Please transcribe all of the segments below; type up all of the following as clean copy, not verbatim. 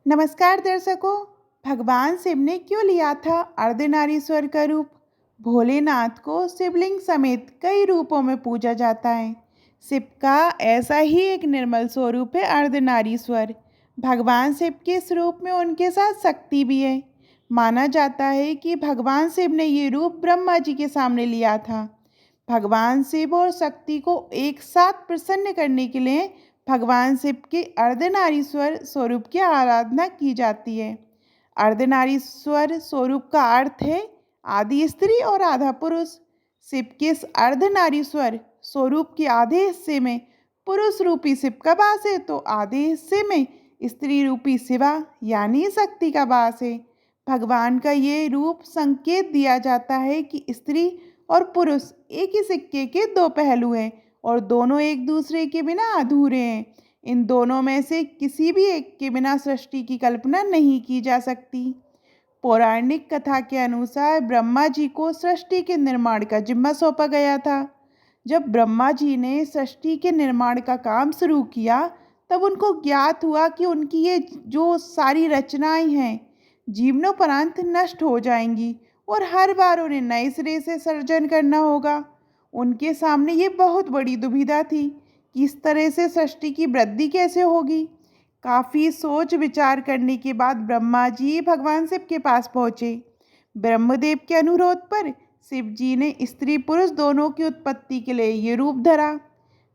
नमस्कार दर्शकों। भगवान शिव ने क्यों लिया था अर्धनारीश्वर का रूप? भोलेनाथ को शिवलिंग समेत कई रूपों में पूजा जाता है। शिव का ऐसा ही एक निर्मल स्वरूप है अर्धनारीश्वर। भगवान शिव के इस रूप में उनके साथ शक्ति भी है। माना जाता है कि भगवान शिव ने ये रूप ब्रह्मा जी के सामने लिया था। भगवान शिव और शक्ति को एक साथ प्रसन्न करने के लिए भगवान शिव के अर्धनारीश्वर स्वरूप की आराधना की जाती है। अर्धनारीश्वर स्वरूप का अर्थ है आदि स्त्री और आधा पुरुष। शिव के इस अर्धनारीश्वर स्वरूप के आधे हिस्से में पुरुष रूपी शिव का वास है, तो आधे हिस्से में स्त्री रूपी शिवा यानी शक्ति का वास है। भगवान का ये रूप संकेत दिया जाता है कि स्त्री और पुरुष एक ही सिक्के के दो पहलू हैं और दोनों एक दूसरे के बिना अधूरे हैं। इन दोनों में से किसी भी एक के बिना सृष्टि की कल्पना नहीं की जा सकती। पौराणिक कथा के अनुसार ब्रह्मा जी को सृष्टि के निर्माण का जिम्मा सौंपा गया था। जब ब्रह्मा जी ने सृष्टि के निर्माण का काम शुरू किया, तब उनको ज्ञात हुआ कि उनकी ये जो सारी रचनाएं हैं जीवनोपरांत नष्ट हो जाएंगी और हर बार उन्हें नए सिरे से सर्जन करना होगा। उनके सामने ये बहुत बड़ी दुविधा थी कि इस तरह से सृष्टि की वृद्धि कैसे होगी। काफ़ी सोच विचार करने के बाद ब्रह्मा जी भगवान शिव के पास पहुँचे। ब्रह्मदेव के अनुरोध पर शिव जी ने स्त्री पुरुष दोनों की उत्पत्ति के लिए ये रूप धरा।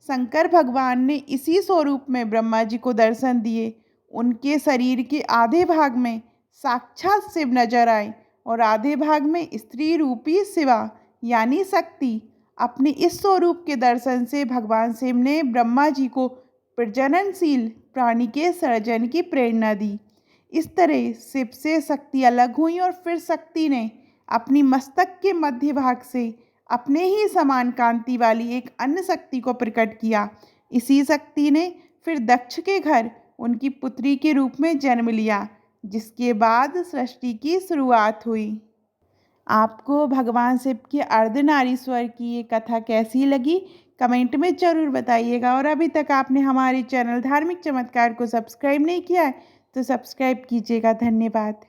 शंकर भगवान ने इसी स्वरूप में ब्रह्मा जी को दर्शन दिए। उनके शरीर के आधे भाग में साक्षात शिव नजर आए और आधे भाग में स्त्री रूपी शिवा यानी शक्ति। अपने इस स्वरूप के दर्शन से भगवान शिव ने ब्रह्मा जी को प्रजननशील प्राणी के सर्जन की प्रेरणा दी। इस तरह शिव से शक्ति अलग हुई और फिर शक्ति ने अपनी मस्तक के मध्य भाग से अपने ही समान कांति वाली एक अन्य शक्ति को प्रकट किया। इसी शक्ति ने फिर दक्ष के घर उनकी पुत्री के रूप में जन्म लिया, जिसके बाद सृष्टि की शुरुआत हुई। आपको भगवान शिव के अर्धनारीश्वर की ये कथा कैसी लगी, कमेंट में ज़रूर बताइएगा। और अभी तक आपने हमारे चैनल धार्मिक चमत्कार को सब्सक्राइब नहीं किया है तो सब्सक्राइब कीजिएगा। धन्यवाद।